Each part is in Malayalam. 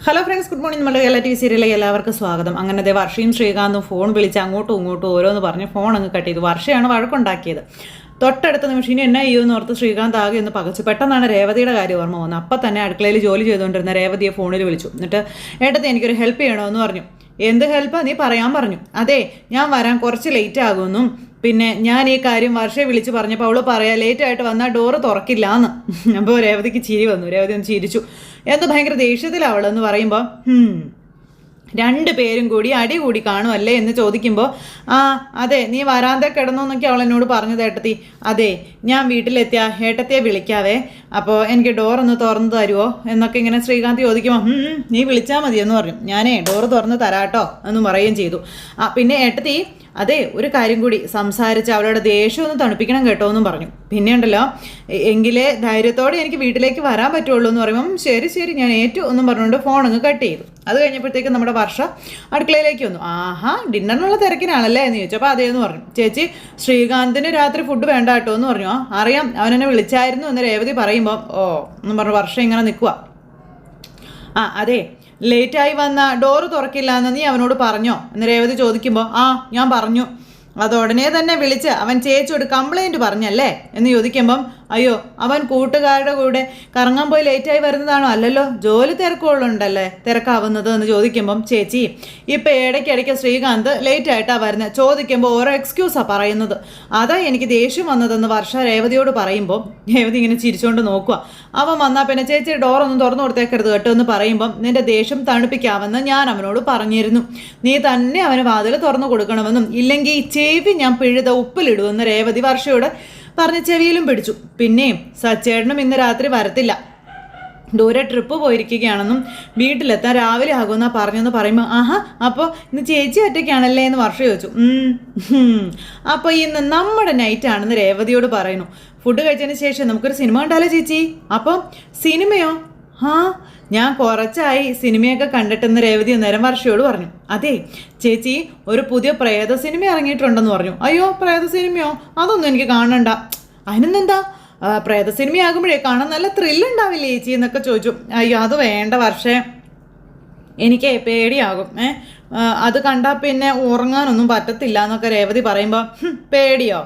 Hello friends, good morning. നമ്മുടെ കേരള TV സീരിയലിലേക്ക് എല്ലാവർക്കും സ്വാഗതം. അങ്ങനെ വർഷയും ശ്രീകാന്തും ഫോൺ വിളിച്ച് അങ്ങോട്ടും ഇങ്ങോട്ടും ഓരോന്ന് പറഞ്ഞ് ഫോൺ അങ്ങ് കട്ട് ചെയ്തു. വർഷയാണ് വഴക്കുണ്ടാക്കിയത്. തൊട്ടടുത്ത നിമിഷം ഇനി എന്നാ ചെയ്യുമെന്ന് ഓർത്ത് ശ്രീകാന്ത് ആകെ ഒന്ന് പകച്ചു. പെട്ടെന്നാണ് രേവതിയുടെ കാര്യം ഓർമ്മ വന്നത്. അപ്പം തന്നെ അടുക്കളയിൽ ജോലി ചെയ്തുകൊണ്ടിരുന്ന രേവതിയെ ഫോണിൽ വിളിച്ചു. എന്നിട്ട് ഏട്ടത്തി എനിക്കൊരു ഹെൽപ്പ് ചെയ്യണമെന്ന് പറഞ്ഞു. എന്ത് ഹെൽപ്പാ നീ പറയാൻ പറഞ്ഞു. അതെ, ഞാൻ വരാൻ കുറച്ച് ലേറ്റ് ആകുമെന്നും പിന്നെ ഞാൻ ഈ കാര്യം വർഷയെ വിളിച്ച് പറഞ്ഞപ്പോൾ അവള് പറയാം ലേറ്റായിട്ട് വന്നാൽ ഡോറ് തുറക്കില്ല എന്ന്. അപ്പോൾ രേവതിക്ക് ചിരി വന്നു. രേവതി ഒന്ന് ചിരിച്ചു. എന്തോ ഭയങ്കര ദേഷ്യത്തിലാണ് അവളെന്ന് പറയുമ്പോൾ രണ്ടുപേരും കൂടി അടി കൂടി കാണുമല്ലേ എന്ന് ചോദിക്കുമ്പോൾ അതെ, നീ വരാതെ കിടന്നു എന്നൊക്കെ അവൾ എന്നോട് പറഞ്ഞത് ഏട്ടത്തി. അതെ, ഞാൻ വീട്ടിലെത്തിയ ഏട്ടത്തിയെ വിളിക്കാവേ, അപ്പോൾ എനിക്ക് ഡോറൊന്ന് തുറന്നു തരുമോ എന്നൊക്കെ ഇങ്ങനെ ശ്രീകാന്ത് ചോദിക്കുമ്പോൾ നീ വിളിച്ചാൽ മതിയെന്ന് പറഞ്ഞു. ഞാനേ ഡോറ് തുറന്ന് തരാട്ടോ എന്ന് പറയുകയും ചെയ്തു. പിന്നെ ഏട്ടത്തി അതെ, ഒരു കാര്യം കൂടി സംസാരിച്ച് അവളുടെ ദേഷ്യം ഒന്ന് തണുപ്പിക്കണം കേട്ടോ എന്നും പറഞ്ഞു. പിന്നെ ഉണ്ടല്ലോ, എങ്കിലേ ധൈര്യത്തോടെ എനിക്ക് വീട്ടിലേക്ക് വരാൻ പറ്റുള്ളൂ എന്ന് പറയുമ്പം ശരി ശരി ഞാൻ ഏറ്റു എന്നും പറഞ്ഞുകൊണ്ട് ഫോൺ അങ്ങ് കട്ട് ചെയ്തു. അത് കഴിഞ്ഞപ്പോഴത്തേക്കും നമ്മുടെ വർഷ അടുക്കളയിലേക്ക് വന്നു. ഡിന്നറിനുള്ള തിരക്കിനാണല്ലേ എന്ന് ചോദിച്ചു. അപ്പോൾ അതേന്ന് പറഞ്ഞു. ചേച്ചി, ശ്രീകാന്തിന് രാത്രി ഫുഡ് വേണ്ട കേട്ടോ എന്ന് പറഞ്ഞു. അറിയാം, അവനെന്നെ വിളിച്ചായിരുന്നു എന്ന് രേവതി പറയുമ്പോൾ എന്നും പറഞ്ഞു വർഷ ഇങ്ങനെ നിൽക്കുക. അതെ, ലേറ്റായി വന്ന ഡോറ് തുറക്കില്ല എന്ന് നീ അവനോട് പറഞ്ഞോ എന്ന് രേവതി ചോദിക്കുമ്പോൾ ഞാൻ പറഞ്ഞു. അതുടനെ തന്നെ വിളിച്ച് അവൻ ചേച്ചിയോട് കംപ്ലൈൻറ്റ് പറഞ്ഞല്ലേ എന്ന് ചോദിക്കുമ്പം അയ്യോ, അവൻ കൂട്ടുകാരുടെ കൂടെ കറങ്ങാൻ പോയി ലേറ്റായി വരുന്നതാണോ? അല്ലല്ലോ, ജോലി തിരക്കുകളുണ്ടല്ലേ തിരക്കാവുന്നത് എന്ന് ചോദിക്കുമ്പം ചേച്ചി ഇപ്പം ഇടയ്ക്കിടയ്ക്ക് ശ്രീകാന്ത് ലേറ്റായിട്ടാണ് വരുന്നത്. ചോദിക്കുമ്പോൾ ഓരോ എക്സ്ക്യൂസാണ് പറയുന്നത്. അതാ എനിക്ക് ദേഷ്യം വന്നതെന്ന് വർഷ രേവതിയോട് പറയുമ്പോൾ രേവതി ഇങ്ങനെ ചിരിച്ചുകൊണ്ട് നോക്കുക. അവൻ വന്നാൽ പിന്നെ ചേച്ചി ഡോറൊന്നും തുറന്നു കൊടുത്തേക്കരുത് കേട്ടോ എന്ന് പറയുമ്പം നിന്റെ ദേഷ്യം തണുപ്പിക്കാമെന്ന് ഞാൻ അവനോട് പറഞ്ഞിരുന്നു. നീ തന്നെ അവന് വാതിൽ തുറന്നു കൊടുക്കണമെന്നും ഇല്ലെങ്കിൽ ചെവി ഞാൻ പിഴുത ഉപ്പിലിടുമെന്ന് രേവതി വർഷയോട് പറഞ്ഞ് ചെവിയിലും പിടിച്ചു. പിന്നെയും സച്ചേട്ടനും ഇന്ന് രാത്രി വരത്തില്ല, ദൂരെ ട്രിപ്പ് പോയിരിക്കുകയാണെന്നും വീട്ടിലെത്താൻ രാവിലെ ആകുമെന്നാ പറഞ്ഞെന്ന് പറയുമ്പോൾ അപ്പോൾ ഇന്ന് ചേച്ചി ഒറ്റയ്ക്കാണല്ലേ എന്ന് വർഷ ചോദിച്ചു. അപ്പോൾ ഇന്ന് നമ്മുടെ നൈറ്റാണെന്ന് രേവതിയോട് പറയുന്നു. ഫുഡ് കഴിച്ചതിന് ശേഷം നമുക്കൊരു സിനിമ കണ്ടാലോ ചേച്ചി? അപ്പോൾ സിനിമയോ? ഞാൻ കുറച്ചായി സിനിമയൊക്കെ കണ്ടിട്ടെന്ന് രേവതി നേരം വർഷയോട് പറഞ്ഞു. അതെ ചേച്ചി, ഒരു പുതിയ പ്രേത സിനിമ ഇറങ്ങിയിട്ടുണ്ടെന്ന് പറഞ്ഞു. അയ്യോ, പ്രേത സിനിമയോ? അതൊന്നും എനിക്ക് കാണണ്ട. അതിനെന്താ, പ്രേത സിനിമയാകുമ്പോഴേ കാണാൻ നല്ല ത്രില്ലുണ്ടാവില്ലേ ചേച്ചി എന്നൊക്കെ ചോദിച്ചു. അയ്യോ, അത് വേണ്ട വർഷേ, എനിക്ക് പേടിയാകും. അത് കണ്ടാൽ പിന്നെ ഉറങ്ങാനൊന്നും പറ്റത്തില്ല എന്നൊക്കെ രേവതി പറയുമ്പോൾ പേടിയോ?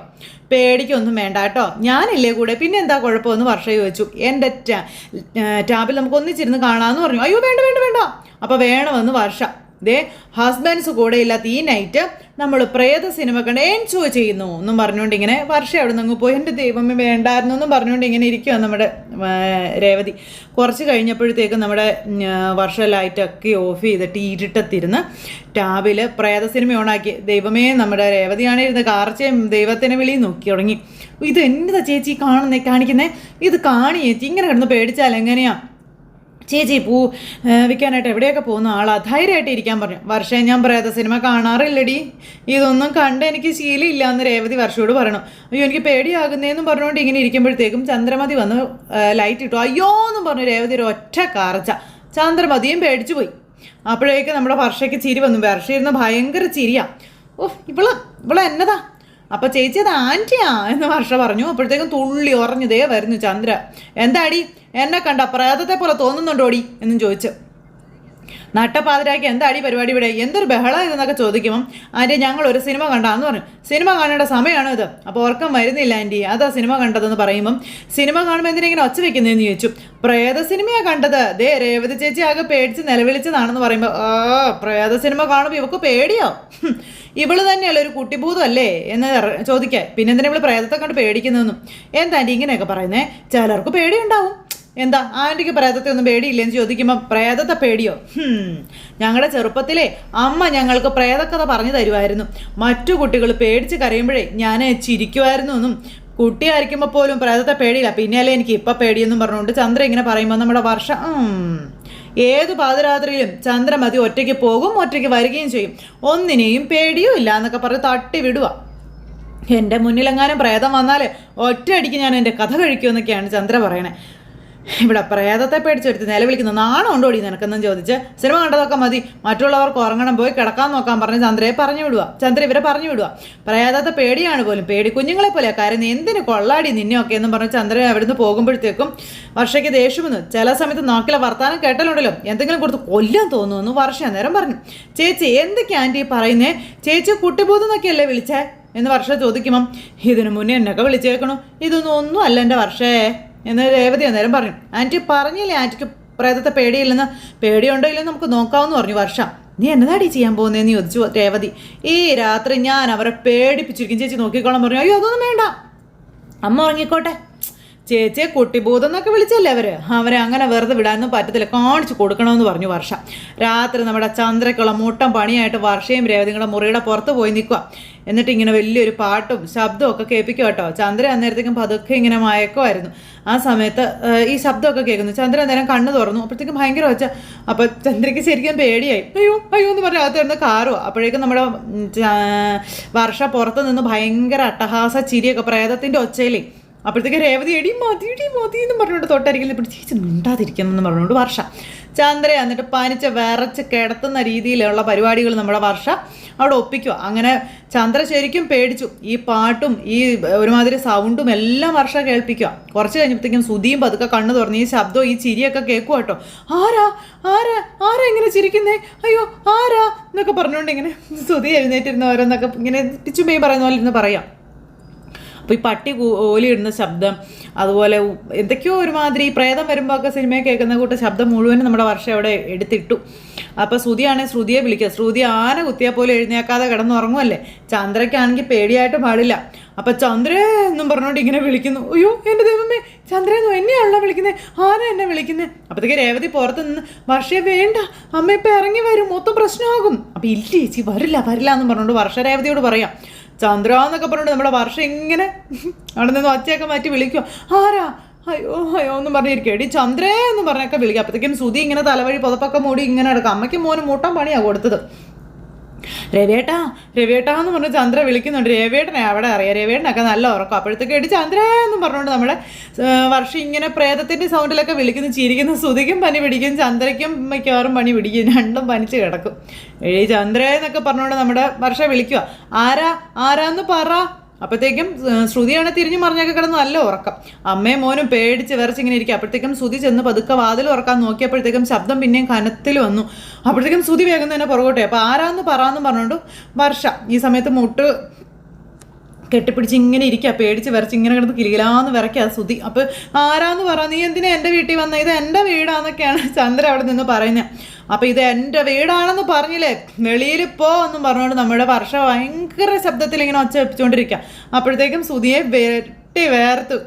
പേടിക്കൊന്നും വേണ്ട കേട്ടോ, ഞാനില്ലേ കൂടെ, പിന്നെ എന്താ കുഴപ്പമെന്ന് വർഷ ചോദിച്ചു. എൻ്റെ ടാബിൽ നമുക്ക് ഒന്നിച്ചിരുന്ന് കാണാമെന്ന് പറഞ്ഞു. അയ്യോ വേണ്ട വേണ്ട വേണ്ട, അപ്പോൾ വേണമെന്ന് വർഷ. ഹസ്ബൻഡ്സ് കൂടെ ഇല്ലാത്ത ഈ നൈറ്റ് നമ്മൾ പ്രേത സിനിമ കണ്ട് എൻജോയ് ചെയ്യുന്നു എന്നും പറഞ്ഞുകൊണ്ട് ഇങ്ങനെ വർഷ അവിടെ നിന്ന് പോയി. എൻ്റെ ദൈവമേ വേണ്ടായിരുന്നു എന്നും പറഞ്ഞുകൊണ്ട് ഇങ്ങനെ ഇരിക്കുക നമ്മുടെ രേവതി. കുറച്ച് കഴിഞ്ഞപ്പോഴത്തേക്കും നമ്മുടെ വർഷ ലൈറ്റൊക്കെ ഓഫ് ചെയ്തിട്ട് ഇരുട്ടത്തിരുന്ന് ടാബിൽ പ്രേത സിനിമ ഓണാക്കി. ദൈവമേ, നമ്മുടെ രേവതിയാണിരുന്ന് കാർച്ചയും ദൈവത്തിനെ വിളിയും നോക്കി തുടങ്ങി. ഇത് എന്നതാ ചേച്ചി കാണിക്കുന്നേ? ഇത് കാണി ചേച്ചി, ഇങ്ങനെ കിടന്ന് പേടിച്ചാൽ എങ്ങനെയാ ചേച്ചി? പൂ വിൽക്കാനായിട്ട് എവിടെയൊക്കെ പോകുന്ന ആളാ, ധൈര്യമായിട്ട് ഇരിക്കാൻ പറഞ്ഞു. വർഷേ, ഞാൻ പ്രേത സിനിമ കാണാറില്ലടി, ഇതൊന്നും കണ്ട് എനിക്ക് ശീലമില്ല എന്ന് രേവതി വർഷയോട് പറയണം. അയ്യോ, എനിക്ക് പേടിയാകുന്നതെന്നും പറഞ്ഞുകൊണ്ട് ഇങ്ങനെ ഇരിക്കുമ്പോഴത്തേക്കും ചന്ദ്രമതി വന്ന് ലൈറ്റ് ഇട്ടു. അയ്യോ എന്നും പറഞ്ഞു രേവതി ഒരു ഒറ്റ കാർച്ച. ചന്ദ്രമതിയും പേടിച്ചു പോയി. അപ്പോഴേക്ക് നമ്മുടെ വർഷയ്ക്ക് ചിരി വന്നു. വർഷ ഇരുന്ന് ഭയങ്കര ചിരിയാ. ഇവള് എന്നതാ? അപ്പോൾ ചേച്ചി അത് ആൻറ്റിയാ എന്ന് വർഷ പറഞ്ഞു. അപ്പോഴത്തേക്കും തുള്ളി ഉറഞ്ഞതേ വരുന്നു ചന്ദ്ര. എന്താടി, എന്നെ കണ്ട പ്രേതത്തെ പോലെ തോന്നുന്നുണ്ടോടി എന്നും ചോദിച്ചു. നട്ടപ്പാതിരാക്കി എന്താടി പരിപാടി ഇവിടെ, എന്തൊരു ബഹളം ഇതെന്നൊക്കെ ചോദിക്കുമ്പം ആൻറ്റി ഞങ്ങളൊരു സിനിമ കണ്ടാന്ന് പറഞ്ഞു. സിനിമ കാണേണ്ട സമയമാണോ ഇത്? അപ്പോൾ ഉറക്കം വരുന്നില്ല ആൻറ്റി, അതാ സിനിമ കണ്ടതെന്ന് പറയുമ്പം സിനിമ കാണുമ്പോൾ എന്തിനെങ്ങനെ ഒച്ച വെക്കുന്നതെന്ന് ചോദിച്ചു. പ്രേത സിനിമയാണ് കണ്ടത്. രേവതി ചേച്ചി ആകെ പേടിച്ച് നിലവിളിച്ചതാണെന്ന് പറയുമ്പോൾ പ്രേത സിനിമ കാണുമ്പോൾ ഇവക്ക് പേടിയോ? ഇവള് തന്നെയല്ല ഒരു കുട്ടിഭൂതം അല്ലേ എന്ന് ചോദിക്കാൻ. പിന്നെ എന്തിനാ ഇവള് പ്രേതത്തെ കണ്ട് പേടിക്കുന്നതെന്നും. എന്താ ആൻറ്റി ഇങ്ങനെയൊക്കെ പറയുന്നേ? ചിലർക്ക് പേടിയുണ്ടാവും. എന്താ ആൻറ്റിക്ക് പ്രേതത്തെ ഒന്നും പേടിയില്ലെന്ന് ചോദിക്കുമ്പോൾ പ്രേതത്തെ പേടിയോ? ഞങ്ങളുടെ ചെറുപ്പത്തിലെ അമ്മ ഞങ്ങൾക്ക് പ്രേതക്കഥ പറഞ്ഞു തരുമായിരുന്നു. മറ്റു കുട്ടികൾ പേടിച്ച് കരയുമ്പോഴേ ഞാൻ ചിരിക്കുമായിരുന്നു എന്നും കുട്ടിയായിരിക്കുമ്പോൾ പോലും പ്രേതത്തെ പേടിയില്ല, പിന്നെയല്ലേ എനിക്ക് ഇപ്പം പേടിയെന്നും പറഞ്ഞുകൊണ്ട് ചന്ദ്ര ഇങ്ങനെ പറയുമ്പോൾ നമ്മുടെ വർഷ ഏത് പാതിരാത്രിയിലും ചന്ദ്രമതി ഒറ്റയ്ക്ക് പോകും, ഒറ്റയ്ക്ക് വരികയും ചെയ്യും, ഒന്നിനെയും പേടിയും ഇല്ല എന്നൊക്കെ പറഞ്ഞ് തട്ടി വിടുക. എൻ്റെ മുന്നിലെങ്ങാനും പ്രേതം വന്നാൽ ഒറ്റയടിക്ക് ഞാൻ എൻ്റെ കഥ കഴിക്കുമെന്നൊക്കെയാണ് ചന്ദ്ര പറയണേ. ഇവിടെ പ്രേതത്തെ പേടിച്ചൊരുത്തി നിലവിളിക്കുന്ന നാണം ഉണ്ടോടി നിനക്കെന്നും ചോദിച്ച് സിനിമ കണ്ടതൊക്കെ മതി, മറ്റുള്ളവർക്ക് ഉറങ്ങണം, പോയി കിടക്കാൻ നോക്കാൻ പറഞ്ഞ് ചന്ദ്രയെ പറഞ്ഞു വിടുക. ചന്ദ്ര ഇവരെ പറഞ്ഞു വിടുക. പ്രേതത്തെ പേടിയാണ് പോലും, പേടി കുഞ്ഞുങ്ങളെ പോലെ കാര്യം എന്തിനു കൊള്ളാടി നിന്നെയൊക്കെ എന്നും പറഞ്ഞ് ചന്ദ്രൻ അവിടുന്ന് പോകുമ്പോഴത്തേക്കും വർഷയ്ക്ക് ദേഷ്യമെന്ന്. ചില സമയത്ത് നാക്കിലെ വർത്താനം കേട്ടലുണ്ടല്ലോ എന്തെങ്കിലും കൊടുത്ത് കൊല്ലാൻ തോന്നുമെന്ന് വർഷ അന്നേരം പറഞ്ഞു. ചേച്ചി എന്തൊക്കെയാ ആൻറ്റി പറയുന്നേ, ചേച്ചി കുട്ടിബോധെന്നൊക്കെയല്ലേ വിളിച്ചേ എന്ന് വർഷ ചോദിക്കുമ്പം ഇതിനു മുന്നേ എന്നൊക്കെ വിളിച്ചേക്കണു, ഒന്നും അല്ല എൻ്റെ വർഷേ എന്ന് രേവതി അന്നേരം പറഞ്ഞു. ആൻറ്റി പറഞ്ഞില്ലേ ആൻറ്റിക്ക് പ്രേതത്തെ പേടിയില്ലെന്ന്, പേടിയുണ്ടോ ഇല്ലെന്ന് നമുക്ക് നോക്കാമെന്ന് പറഞ്ഞു വർഷ. നീ എന്നതാടി ചെയ്യാൻ പോകുന്നതെന്ന് ചോദിച്ചു രേവതി. ഈ രാത്രി ഞാൻ അവരെ പേടിപ്പിച്ചിരിക്കും, ചേച്ചി നോക്കിക്കോളാൻ പറഞ്ഞു. അയ്യോ അതൊന്നും വേണ്ട, അമ്മ ഉറങ്ങിക്കോട്ടെ, ചേച്ചിയെ കുട്ടിബോധം എന്നൊക്കെ വിളിച്ചല്ലേ അവരെ അങ്ങനെ വെറുതെ വിടാനൊന്നും പറ്റത്തില്ല, കാണിച്ചു കൊടുക്കണമെന്ന് പറഞ്ഞു വർഷ. രാത്രി നമ്മുടെ ചന്ദ്രയ്ക്കുള്ള മുട്ടം പണിയായിട്ട് വർഷയും രേവതിയുടെ മുറിയുടെ പുറത്ത് പോയി നിൽക്കുക. എന്നിട്ട് ഇങ്ങനെ വലിയൊരു പാട്ടും ശബ്ദവും ഒക്കെ കേൾപ്പിക്കും കേട്ടോ. ചന്ദ്ര അന്നേരത്തേക്കും പതുക്കെ ഇങ്ങനെ മയക്കുമായിരുന്നു. ആ സമയത്ത് ഈ ശബ്ദമൊക്കെ കേൾക്കുന്നു. ചന്ദ്ര അന്നേരം കണ്ണ് തുറന്നു. അപ്പോഴത്തേക്കും ഭയങ്കര വെച്ച. അപ്പോൾ ചന്ദ്രയ്ക്ക് ശരിക്കും പേടിയായി. അയ്യോ അയ്യോ എന്ന് പറഞ്ഞ് അകത്ത് കിടന്ന് കാറുക. അപ്പോഴേക്കും നമ്മുടെ വർഷ പുറത്ത് നിന്ന് ഭയങ്കര അട്ടഹാസ ചിരിയൊക്കെ പ്രേതത്തിൻ്റെ ഒച്ചയിലേ. അപ്പോഴത്തേക്ക് രേവതി എടി മതി എന്ന് പറഞ്ഞുകൊണ്ട് തൊട്ടരികിൽ ഇപ്പോൾ ചേച്ചി മിണ്ടാതിരിക്കുമെന്ന് പറഞ്ഞുകൊണ്ട് വർഷ ചന്ദ്ര എന്നിട്ട് പനിച്ച് വിറച്ച് കിടത്തുന്ന രീതിയിലുള്ള പരിപാടികൾ നമ്മുടെ വർഷ അവിടെ ഒപ്പിക്കുക. അങ്ങനെ ചന്ദ്ര ശരിക്കും പേടിച്ചു. ഈ പാട്ടും ഈ ഒരുമാതിരി സൗണ്ടും എല്ലാം വർഷ കേൾപ്പിക്കുക. കുറച്ച് കഴിഞ്ഞപ്പോഴത്തേക്കും സുധിയും പതുക്കെ കണ്ണ് തുറന്ന് ഈ ശബ്ദവും ഈ ചിരിയൊക്കെ കേൾക്കുക കേട്ടോ. ആരാ ആരാ ആരാ ഇങ്ങനെ ചിരിക്കുന്നേ, അയ്യോ ആരാ എന്നൊക്കെ പറഞ്ഞുകൊണ്ട് ഇങ്ങനെ സുധി എഴുന്നേറ്റിരുന്ന ഓരോന്നൊക്കെ ഇങ്ങനെ പിച്ചുമേയും പറയുന്ന പോലെ ഇരുന്ന് പറയാം. അപ്പോൾ ഈ പട്ടി ഓലിയിടുന്ന ശബ്ദം, അതുപോലെ എന്തൊക്കെയോ ഒരുമാതിരി പ്രേതം വരുമ്പോൾ ഒക്കെ സിനിമയിൽ കേൾക്കുന്ന കൂട്ട ശബ്ദം മുഴുവനും നമ്മുടെ വർഷം അവിടെ എടുത്തിട്ടു. അപ്പോൾ ശ്രുതിയാണെങ്കിൽ ശ്രുതിയെ വിളിക്കുക. ശ്രുതി ആന കുത്തിയാൽ പോലും എഴുന്നേക്കാതെ കിടന്നുറങ്ങുമല്ലേ. ചന്ദ്രയ്ക്കാണെങ്കിൽ പേടിയായിട്ട് പാടില്ല. അപ്പം ചന്ദ്രേ എന്നും പറഞ്ഞുകൊണ്ട് ഇങ്ങനെ വിളിക്കുന്നു. അയ്യോ എൻ്റെ ദൈവമേ, ചന്ദ്രയെന്നും എന്നെയാണല്ലോ വിളിക്കുന്നത്, ആന എന്നെ വിളിക്കുന്നത്. അപ്പോഴത്തേക്ക് രേവതി പുറത്ത് നിന്ന് വർഷയെ വേണ്ട അമ്മ ഇപ്പം ഇറങ്ങി വരും, മൊത്തം പ്രശ്നമാകും. അപ്പം ഇല്ല ചേച്ചി വരില്ല എന്ന് പറഞ്ഞുകൊണ്ട് വർഷ രേവതിയോട് പറയാം. ചന്ദ്ര എന്നൊക്കെ പറഞ്ഞിട്ട് നമ്മുടെ വർഷം ഇങ്ങനെ അവിടെ നിന്ന് ഒച്ചയൊക്കെ മാറ്റി വിളിക്കുക. ആരാ അയ്യോ അയ്യോ എന്നും പറഞ്ഞിരിക്കും. എടി ചന്ദ്രേ എന്ന് പറഞ്ഞൊക്കെ വിളിക്കുക. അപ്പോഴത്തേക്കും സുധി ഇങ്ങനെ തലവഴി പുതപ്പൊക്കെ മൂടി ഇങ്ങനെ എടുക്കാം. അമ്മയ്ക്കും മോനും മൂട്ടാൻ പണിയാണ് കൊടുത്തത്. രവിയേട്ടാ എന്ന് പറഞ്ഞ് ചന്ദ്ര വിളിക്കുന്നുണ്ട്. രവിയേട്ടനെ അവിടെ അറിയാം, രവിയേട്ടനൊക്കെ നല്ല ഉറക്കം. അപ്പോഴത്തേക്ക് എടി ചന്ദ്ര എന്നും പറഞ്ഞുകൊണ്ട് നമ്മുടെ വർഷം ഇങ്ങനെ പ്രേതത്തിൻ്റെ സൗണ്ടിലൊക്കെ വിളിക്കുന്നു. ചിരിക്കുന്ന സുധിക്കും പനി പിടിക്കും, ചന്ദ്രയ്ക്കും മിക്കവാറും പനി പിടിക്കും, രണ്ടും പനിച്ച് കിടക്കും. എടി ചന്ദ്ര എന്നൊക്കെ പറഞ്ഞുകൊണ്ട് നമ്മുടെ വർഷ വിളിക്കുക. ആരാന്ന് പറ. അപ്പോഴത്തേക്കും ശ്രുതിയാണ് തിരിഞ്ഞു മറിഞ്ഞൊക്കെ കിടന്ന് നല്ല ഉറക്കം. അമ്മയും മോനും പേടിച്ച് വിറച്ചിങ്ങനെ ഇരിക്കുക. അപ്പോഴത്തേക്കും ശ്രുതി ചെന്ന് പതുക്കെ വാതിൽ ഉറക്കാൻ നോക്കിയപ്പോഴത്തേക്കും ശബ്ദം പിന്നെയും കനത്തിൽ വന്നു. അപ്പോഴത്തേക്കും ശ്രുതി വേഗം തന്നെ പുറകോട്ടെ. അപ്പോൾ ആരാന്ന് പറഞ്ഞുകൊണ്ട് വർഷ ഈ സമയത്ത് മുട്ട് കെട്ടിപ്പിടിച്ച് ഇങ്ങനെ ഇരിക്കുക, പേടിച്ച് വിറച്ച് ഇങ്ങനെ കിടന്ന് കിലികിലാന്ന് വിറയ്ക്കുക ശ്രുതി. അപ്പോൾ ആരാന്ന് പറ, നീ എന്തിനാ എൻ്റെ വീട്ടിൽ വന്നത്, ഇത് എൻ്റെ വീടാന്നൊക്കെയാണ് ചന്ദ്ര അവിടെ നിന്ന് പറയുന്നത്. അപ്പോൾ ഇത് എൻ്റെ വീടാണെന്ന് പറഞ്ഞില്ലേ, വെളിയിൽ പോ എന്നും പറഞ്ഞുകൊണ്ട് നമ്മുടെ വർഷ ഭയങ്കര ശബ്ദത്തിൽ ഇങ്ങനെ ഒച്ച വെപ്പിച്ചുകൊണ്ടിരിക്കുക. അപ്പോഴത്തേക്കും ശ്രുതിയെ വേർത്തു.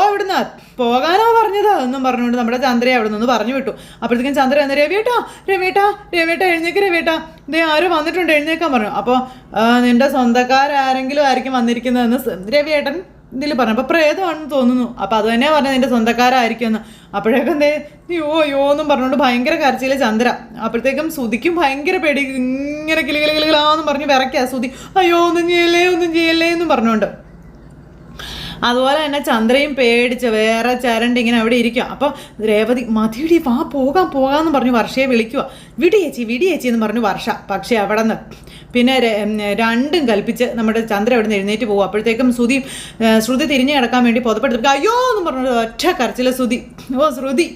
ഇവിടുന്ന് പോകാനോ പറഞ്ഞത് എന്നും പറഞ്ഞുകൊണ്ട് നമ്മുടെ ചന്ദ്രയെ അവിടെ നിന്ന് പറഞ്ഞു വിട്ടു. അപ്പോഴത്തേക്കും ചന്ദ്ര എന്ന് രവിയേട്ടാ എഴുന്നേക്ക് രവിയേട്ടാ, ഇതേ ആരും വന്നിട്ടുണ്ട് എഴുന്നേക്കാൻ പറഞ്ഞു. അപ്പോൾ നിന്റെ സ്വന്തക്കാരാരെങ്കിലും ആയിരിക്കും വന്നിരിക്കുന്നതെന്ന് രവിയേട്ടൻ ഇതിൽ പറഞ്ഞു. അപ്പോൾ പ്രേതമാണെന്ന് തോന്നുന്നു. അപ്പോൾ അത് തന്നെ പറഞ്ഞു നിന്റെ സ്വന്തക്കാരായിരിക്കുമെന്ന്. അപ്പോഴേക്കും എന്തേ യോ എന്നും പറഞ്ഞുകൊണ്ട് ഭയങ്കര കരച്ചിൽ ചന്ദ്ര. അപ്പോഴത്തേക്കും ശ്രുതിക്കും ഭയങ്കര പേടി, ഇങ്ങനെ കിളികിളികിലാന്നും പറഞ്ഞ് വിറയ്ക്കുക ശ്രുതി. അയ്യോ ഒന്നും ചെയ്യല്ലേ എന്നും പറഞ്ഞുകൊണ്ട്. അതുപോലെ തന്നെ ചന്ദ്രയും പേടിച്ച് വേറെ ചരണ്ട് ഇങ്ങനെ അവിടെ ഇരിക്കുക. അപ്പോൾ രേവതി മതിയുടെ പോകാമെന്ന് പറഞ്ഞു വർഷയെ വിളിക്കുക. വിടിയേച്ചി എന്ന് പറഞ്ഞു വർഷ. പക്ഷേ അവിടെ നിന്ന് പിന്നെ രണ്ടും കൽപ്പിച്ച് നമ്മുടെ ചന്ദ്ര അവിടെ നിന്ന് എഴുന്നേറ്റ് പോകും. അപ്പോഴത്തേക്കും ശ്രുതി തിരിഞ്ഞു കിടക്കാൻ വേണ്ടി പുതപ്പെടുത്തിട്ട് അയ്യോ എന്ന് പറഞ്ഞു ഒറ്റ കരച്ചില്ല ശ്രുതി. ശ്രുതി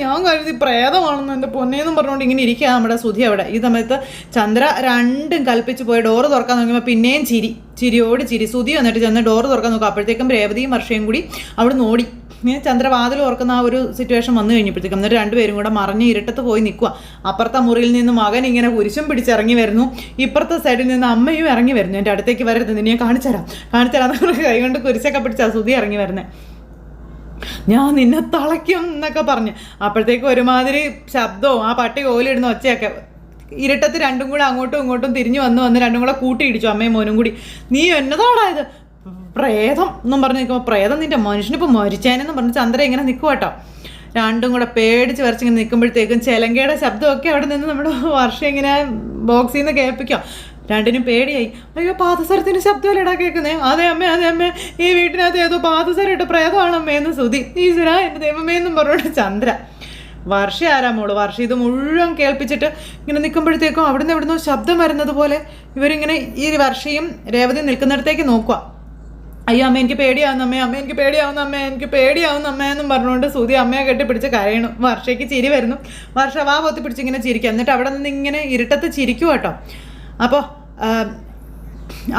ഞാൻ കരുതി പ്രേതമാണെന്ന് എൻ്റെ പൊന്നേന്നും പറഞ്ഞുകൊണ്ട് ഇങ്ങനെ ഇരിക്കുക നമ്മുടെ ശ്രുതി അവിടെ. ഈ സമയത്ത് ചന്ദ്ര രണ്ടും കൽപ്പിച്ച് പോയി ഡോറ് തുറക്കാൻ നോക്കുമ്പോൾ പിന്നെയും ചിരിയോട് ശ്രുതി വന്നിട്ട് ചെന്ന് ഡോറ് തുറക്കാൻ നോക്കും. അപ്പോഴത്തേക്കും രേവതിയും വർഷയും കൂടി അവിടെ നിന്ന് ഓടി. ചന്ദ്ര വാതിൽ ഓർക്കുന്ന ആ ഒരു സിറ്റുവേഷൻ വന്നു കഴിഞ്ഞപ്പോഴത്തേക്കും എന്നിട്ട് രണ്ടുപേരും കൂടെ മറിഞ്ഞ് ഇരുട്ടത്ത് പോയി നിൽക്കുക. അപ്പുറത്തെ മുറിയിൽ നിന്ന് മകൻ ഇങ്ങനെ കുരിശും പിടിച്ചിറങ്ങി വരുന്നു, ഇപ്പുറത്തെ സൈഡിൽ നിന്ന് അമ്മയും ഇറങ്ങി വരുന്നു. എൻ്റെ അടുത്തേക്ക് വരരുത്, നിന്നെ കാണിച്ചുതരാം എന്നൊക്കെ കൈ കൊണ്ട് കുരിശൊക്കെ പിടിച്ചാൽ ശ്രുതി ഇറങ്ങി വരുന്നത്. ഞാൻ നിന്നെ തളയ്ക്കും എന്നൊക്കെ പറഞ്ഞ് അപ്പോഴത്തേക്കും ഒരുമാതിരി ശബ്ദവും ആ പട്ടി കോലിടുന്ന ഒച്ചയൊക്കെ ഇരുട്ടത്ത് രണ്ടും കൂടെ അങ്ങോട്ടും ഇങ്ങോട്ടും തിരിഞ്ഞു വന്ന് രണ്ടും കൂടെ കൂട്ടിയിടിച്ചു അമ്മയും മോനും കൂടി. നീ എന്നതാടായത് പ്രേതം എന്നും പറഞ്ഞ് നിൽക്കുമ്പോൾ പ്രേതം നിൻ്റെ മനുഷ്യനിപ്പോൾ മരിച്ചേനെന്നും പറഞ്ഞ് ചന്ദ്ര ഇങ്ങനെ നിൽക്കുക കേട്ടോ. രണ്ടും കൂടെ പേടിച്ച് വരച്ചിങ്ങനെ നിൽക്കുമ്പോഴത്തേക്കും ചെലങ്കയുടെ ശബ്ദമൊക്കെ അവിടെ നിന്ന് നമ്മുടെ വർഷം ഇങ്ങനെ ബോക്സിൽ നിന്ന് കേൾപ്പിക്കുക. രണ്ടിനും പേടിയായി. അയ്യോ പാദസരത്തിൻ്റെ ശബ്ദമല്ലേടാ കേൾക്കുന്നേ. അതെ അമ്മേ ഈ വീട്ടിനകത്ത് ഏതോ പാദസരമിട്ട് പ്രേതമാണമ്മേന്ന് ശ്രുതി. ഈശ്വരാ എൻ്റെ ദൈവമേന്നും പറഞ്ഞോണ്ട് ചന്ദ്ര. വർഷ ആരാ മോള്. വർഷ ഇത് മുഴുവൻ കേൾപ്പിച്ചിട്ട് ഇങ്ങനെ നിൽക്കുമ്പോഴത്തേക്കും അവിടുന്ന് എവിടുന്നോ ശബ്ദം വരുന്നത് പോലെ ഇവരിങ്ങനെ ഈ വർഷയും രേവതി നിൽക്കുന്നിടത്തേക്ക് നോക്കുക. അയ്യോ അമ്മ എനിക്ക് പേടിയാവുന്ന അമ്മ എനിക്ക് പേടിയാവുന്ന അമ്മ എന്നും പറഞ്ഞുകൊണ്ട് ശ്രുതി അമ്മയെ കെട്ടിപ്പിടിച്ച് കരയണം. വർഷയ്ക്ക് ചിരി വരുന്നു. വർഷ വാ പൊത്തി പിടിച്ച് ഇങ്ങനെ ചിരിക്കുക. എന്നിട്ട് അവിടെ നിന്ന് ഇങ്ങനെ ഇരുട്ടത്ത് ചിരിക്കും കേട്ടോ. അപ്പോൾ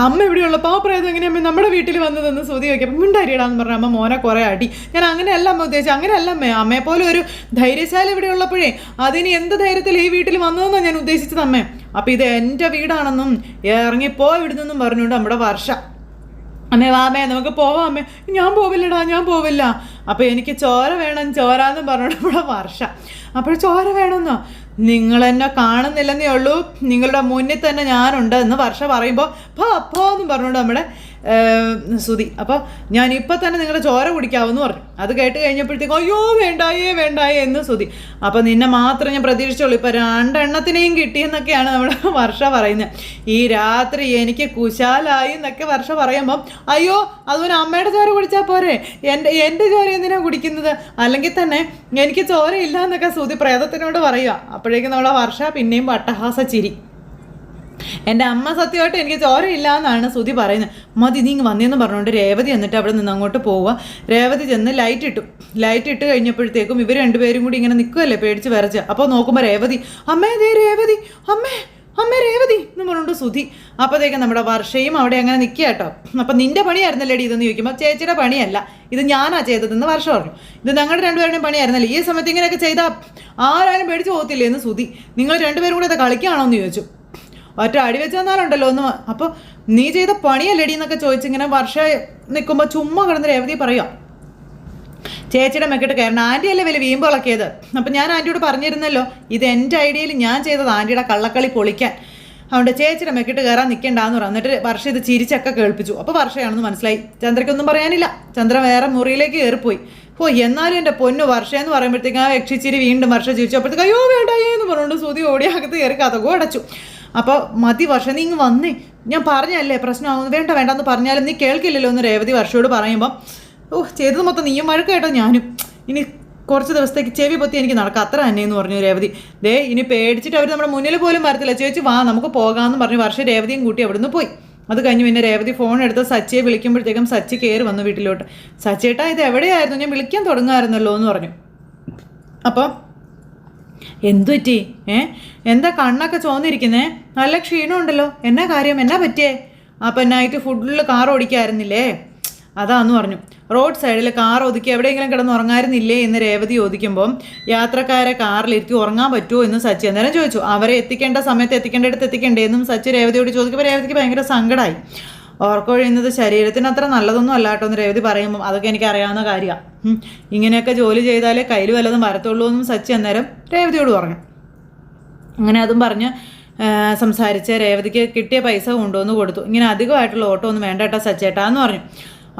അമ്മ ഇവിടെയുള്ളപ്പോൾ ആ പ്രേതം എങ്ങനെയമ്മ നമ്മുടെ വീട്ടിൽ വന്നതെന്ന് ശ്രുതി വയ്ക്കും. മിണ്ടാരിയിടാന്ന് പറഞ്ഞ അമ്മ മോനെ കുറേ അടി. ഞാൻ അങ്ങനെയല്ല അമ്മ ഉദ്ദേശിച്ചു, അങ്ങനെയല്ല അമ്മയെ പോലെ ഒരു ധൈര്യശാലി ഇവിടെ ഉള്ളപ്പോഴേ അതിന് എന്ത് ധൈര്യത്തിൽ ഈ വീട്ടിൽ വന്നതെന്നാണ് ഞാൻ ഉദ്ദേശിച്ചത് അമ്മേ. അപ്പം ഇത് എൻ്റെ വീടാണെന്നും ഇറങ്ങിപ്പോ ഇവിടുന്നെന്നും പറഞ്ഞുകൊണ്ട് നമ്മുടെ വർഷ അമ്മേ വാമേ നമുക്ക് പോവാം അമ്മേ. ഞാൻ പോവില്ല. അപ്പോൾ എനിക്ക് ചോര ചോരാന്നും പറഞ്ഞോണ്ട് ഇവിടെ വർഷ. അപ്പോൾ ചോര വേണമെന്നോ? നിങ്ങളെന്നെ കാണുന്നില്ലെന്നേ ഉള്ളൂ, നിങ്ങളുടെ മുന്നിൽ തന്നെ ഞാനുണ്ട് എന്ന് വർഷ പറയുമ്പോൾ എന്നും പറഞ്ഞുകൊണ്ട് നമ്മുടെ ശ്രുതി. അപ്പോൾ ഞാനിപ്പോൾ തന്നെ നിങ്ങളുടെ ചോര കുടിക്കാമെന്ന് പറഞ്ഞു. അത് കേട്ട് കഴിഞ്ഞപ്പോഴത്തേക്കും അയ്യോ വേണ്ടായേ എന്ന് ശ്രുതി. അപ്പോൾ നിന്നെ മാത്രം ഞാൻ പ്രതീക്ഷിച്ചുള്ളൂ, ഇപ്പോൾ 2 എണ്ണത്തിനെയും കിട്ടിയെന്നൊക്കെയാണ് നമ്മുടെ വർഷ പറയുന്നത്. ഈ രാത്രി എനിക്ക് കുശാലായി എന്നൊക്കെ വർഷ പറയുമ്പം അയ്യോ അതുപോലെ അമ്മയുടെ ചോര കുടിച്ചാൽ പോരെ, എൻ്റെ ചോര എന്തിനാണ് കുടിക്കുന്നത്, അല്ലെങ്കിൽ തന്നെ എനിക്ക് ചോരയില്ല എന്നൊക്കെ ശ്രുതി പ്രേതത്തിനോട് പറയുക. അപ്പോഴേക്കും നമ്മളെ വർഷ പിന്നെയും പട്ടഹാസ ചിരി. എൻ്റെ അമ്മ സത്യമായിട്ട് എനിക്ക് ചോരയില്ല എന്നാണ് ശ്രുതി പറയുന്നത്. മതി നീ വന്നേന്ന് പറഞ്ഞുകൊണ്ട് രേവതി എന്നിട്ട് അവിടെ നിന്ന് അങ്ങോട്ട് പോവുക. രേവതി ചെന്ന് ലൈറ്റ് ഇട്ട് കഴിഞ്ഞപ്പോഴത്തേക്കും ഇവർ രണ്ടുപേരും കൂടി ഇങ്ങനെ നിൽക്കുമല്ലേ പേടിച്ച് വിറച്ച്. അപ്പോൾ നോക്കുമ്പോൾ രേവതി അമ്മേ രേവതി എന്ന് പറഞ്ഞുകൊണ്ട് ശ്രുതി. അപ്പോഴത്തേക്കും നമ്മുടെ വർഷയും അവിടെ അങ്ങനെ നിൽക്കുക കേട്ടോ. അപ്പം നിൻ്റെ പണിയായിരുന്നല്ലേടി ഇതെന്ന് ചോദിക്കുമ്പോൾ ചേച്ചിയുടെ പണിയല്ല, ഇത് ഞാനാ ചെയ്തതെന്ന് വർഷ പറഞ്ഞു. ഇത് ഞങ്ങളുടെ രണ്ടുപേരുടെയും പണിയായിരുന്നല്ലേ, ഈ സമയത്ത് ഇങ്ങനെയൊക്കെ ചെയ്താൽ ആരാരും പേടിച്ച് പോകത്തില്ലേ എന്ന് ശ്രുതി. നിങ്ങൾ രണ്ടുപേരും കൂടെ ഇത് കളിക്കുകയാണോ എന്ന് ചോദിച്ചു. ഒറ്റ അടി വെച്ച് തന്നാലുണ്ടല്ലോ ഒന്ന്. അപ്പോൾ നീ ചെയ്ത പണിയല്ലേടി എന്നൊക്കെ ചോദിച്ചിങ്ങനെ വർഷ നിൽക്കുമ്പോൾ ചുമ്മാ കിടന്ന് രേവതി പറയുക ചേച്ചിയുടെ മെക്കിട്ട് കയറണം. ആൻറ്റിയല്ലേ വലിയ വീമ്പുകളൊക്കെയത്. അപ്പം ഞാൻ ആൻറ്റിയോട് പറഞ്ഞിരുന്നല്ലോ ഇത് എൻ്റെ ഐഡിയയിൽ ഞാൻ ചെയ്തത് ആൻറ്റിയുടെ കള്ളക്കളി പൊളിക്കാൻ. അതുകൊണ്ട് ചേച്ചിയുടെ മെക്കിട്ട് കയറാൻ നിൽക്കേണ്ടാന്ന് പറഞ്ഞു. എന്നിട്ട് വർഷ ഇത് ചിരിച്ചൊക്കെ കേൾപ്പിച്ചു. അപ്പോൾ വർഷയാണെന്ന് മനസ്സിലായി. ചന്ദ്രയ്ക്കൊന്നും പറയാനില്ല. ചന്ദ്ര വേറെ മുറിയിലേക്ക് കയറിപ്പോയി. എന്നാലും എൻ്റെ പൊന്നു വർഷ എന്ന് പറയുമ്പോഴത്തേക്കും ആ യക്ഷിച്ചിരി വീണ്ടും വർഷ ചിരിച്ചപ്പോഴത്തേക്ക് അയ്യോ വേണ്ടായേ എന്ന് പറഞ്ഞുകൊണ്ട് ശ്രുതി ഓടി അകത്ത് കയറി കഥകോ അടച്ചു. അപ്പോൾ മതി വർഷ നീ ഇങ്ങ് വന്നേ, ഞാൻ പറഞ്ഞല്ലേ പ്രശ്നമാകുന്നു, വേണ്ടെന്ന് പറഞ്ഞാലും നീ കേൾക്കില്ലല്ലോ എന്ന് രേവതി വർഷയോട് പറയുമ്പം ചെയ്തത് മൊത്തം നീയും വഴക്ക് കേട്ടോ ഞാനും. ഇനി കുറച്ച് ദിവസത്തേക്ക് ചെവി പൊത്തി എനിക്ക് നടക്കാം അത്ര തന്നെ എന്ന് പറഞ്ഞു രേവതി. ഇനി പേടിച്ചിട്ട് അവർ നമ്മുടെ മുന്നിൽ പോലും വരത്തില്ല. ചേച്ചി വാ നമുക്ക് പോകാമെന്ന് പറഞ്ഞു വർഷ രേവതിയും കൂട്ടി അവിടുന്ന് പോയി. അത് കഴിഞ്ഞ് പിന്നെ രേവതി ഫോൺ എടുത്ത് സച്ചിയെ വിളിക്കുമ്പോഴത്തേക്കും സച്ചി കയറി വന്നു വീട്ടിലോട്ട്. സച്ചേട്ടാ ഇത് എവിടെയായിരുന്നു, ഞാൻ വിളിക്കാൻ തുടങ്ങുമായിരുന്നല്ലോ എന്ന് പറഞ്ഞു. അപ്പോൾ എന്തു പറ്റി എന്താ കണ്ണൊക്കെ ചോന്നിരിക്കുന്നേ, നല്ല ക്ഷീണമുണ്ടല്ലോ, എന്നാ കാര്യം, എന്നാ പറ്റിയേ? അപ്പം നൈറ്റ് ഫുഡിൽ കാർ ഓടിക്കായിരുന്നില്ലേ, അതാന്ന് പറഞ്ഞു. റോഡ് സൈഡിൽ കാർ ഒതുക്കി എവിടെയെങ്കിലും കിടന്ന് ഉറങ്ങായിരുന്നില്ലേ എന്ന് രേവതി ചോദിക്കുമ്പം യാത്രക്കാരെ കാറിലിരുത്തി ഉറങ്ങാൻ പറ്റുമോ എന്ന് സച്ചി അന്നേരം ചോദിച്ചു. അവരെ എത്തിക്കേണ്ട സമയത്ത് എത്തിക്കേണ്ടടുത്ത് എത്തിക്കേണ്ടേ എന്നും സച്ചി രേവതിയോട് ചോദിക്കുമ്പോൾ രേവതിക്ക് ഭയങ്കര സങ്കടമായി. ഓർക്കൊഴിയുന്നത് ശരീരത്തിന് അത്ര നല്ലതൊന്നും അല്ല കേട്ടോ എന്ന് രേവതി പറയുമ്പം അതൊക്കെ എനിക്ക് അറിയാവുന്ന കാര്യമാണ്, ഇങ്ങനെയൊക്കെ ജോലി ചെയ്താലേ കയ്യിൽ വല്ലതും വരത്തുള്ളൂ എന്നും സച്ചി അന്നേരം രേവതിയോട് പറഞ്ഞു. അങ്ങനെ അതും പറഞ്ഞ് സംസാരിച്ച് രേവതിക്ക് കിട്ടിയ പൈസ കൊണ്ടുവന്ന് കൊടുത്തു. ഇങ്ങനെ അധികമായിട്ടുള്ള ഓട്ടോ ഒന്നും വേണ്ട കേട്ടോ സച്ചേട്ടാ എന്ന് പറഞ്ഞു.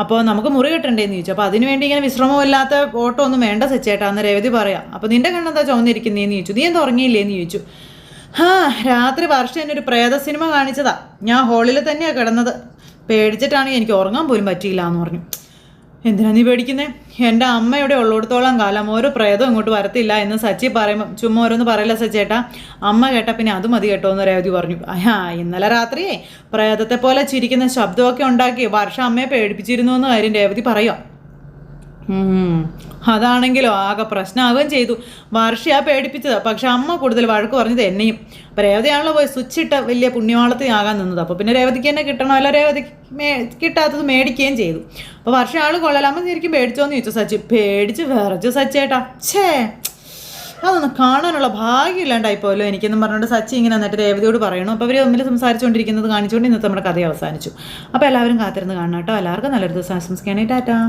അപ്പോൾ നമുക്ക് മുറി കിട്ടണ്ടേന്ന് ചോദിച്ചു. അപ്പോൾ അതിനുവേണ്ടി ഇങ്ങനെ വിശ്രമമില്ലാത്ത ഓട്ടോ ഒന്നും വേണ്ട സച്ചേട്ടാ എന്ന് രേവതി പറയാം. അപ്പോൾ നിൻ്റെ കണ്ണെന്താ ചോന്നിരിക്കുന്നേന്ന് ചോദിച്ചു. നീ എന്താ ഉറങ്ങിയില്ലേന്ന് ചോദിച്ചു. രാത്രി വർഷം എന്നെ ഒരു പ്രേത സിനിമ കാണിച്ചതാ, ഞാൻ ഹോളിൽ തന്നെയാണ് കിടന്നത്, പേടിച്ചിട്ടാണെങ്കിൽ എനിക്ക് ഉറങ്ങാൻ പോലും പറ്റിയില്ല എന്ന് പറഞ്ഞു. എന്തിനാ നീ പേടിക്കുന്നേ, എൻ്റെ അമ്മ ഇവിടെ ഉള്ളിടത്തോളം കാലം ഒരു പ്രേതം ഇങ്ങോട്ട് വരത്തില്ല എന്ന് സച്ചി പറയുമ്പം ചുമ്മാ ഓരോന്ന് പറയില്ല സച്ചേട്ടാ, അമ്മ കേട്ടാ പിന്നെ അത് മതി കേട്ടോ എന്ന് രേവതി പറഞ്ഞു. ഇന്നലെ രാത്രിയേ പ്രേതത്തെ പോലെ ചിരിക്കുന്ന ശബ്ദമൊക്കെ ഉണ്ടാക്കി വർഷം അമ്മയെ പേടിപ്പിച്ചിരുന്നു എന്ന് കാര്യം രേവതി പറയുക. അതാണെങ്കിലോ ആകെ പ്രശ്നമാവുകയും ചെയ്തു. വർഷയാ പേടിപ്പിച്ചത്, പക്ഷെ അമ്മ കൂടുതൽ വഴക്ക് പറഞ്ഞത് എന്നെയും. അപ്പം രേവതിയാണല്ലോ പോയി സ്വിച്ചിട്ട് വലിയ പുണ്യവാളത്തിനാകാൻ നിന്നത്. അപ്പോൾ പിന്നെ രേവതിക്ക് തന്നെ കിട്ടണമല്ലോ, രേവതിക്ക് കിട്ടാത്തത് മേടിക്കുകയും ചെയ്തു. അപ്പോൾ വർഷം ആൾ കൊള്ളലാമ ശരിക്കും പേടിച്ചോന്ന് ചോദിച്ചു സച്ചി. പേടിച്ച് വിറച്ചു സച്ചേട്ടാ, അതൊന്നും കാണാനുള്ള ഭാഗ്യമില്ലാണ്ടായിപ്പോലോ എനിക്കെന്നും പറഞ്ഞുകൊണ്ട് സച്ചി ഇങ്ങനെ എന്നിട്ട് രേവതിയോട് പറയണം. അപ്പോൾ അവർ തമ്മിൽ സംസാരിച്ചുകൊണ്ടിരിക്കുന്നത് കാണിച്ചുകൊണ്ട് ഇന്നത്തെ നമ്മുടെ കഥ അവസാനിച്ചു. അപ്പോൾ എല്ലാവരും കാത്തിരുന്ന് കാണണം കേട്ടോ. എല്ലാവർക്കും നല്ലൊരു ദിവസം ആശംസിക്കാനായി ടാറ്റാ.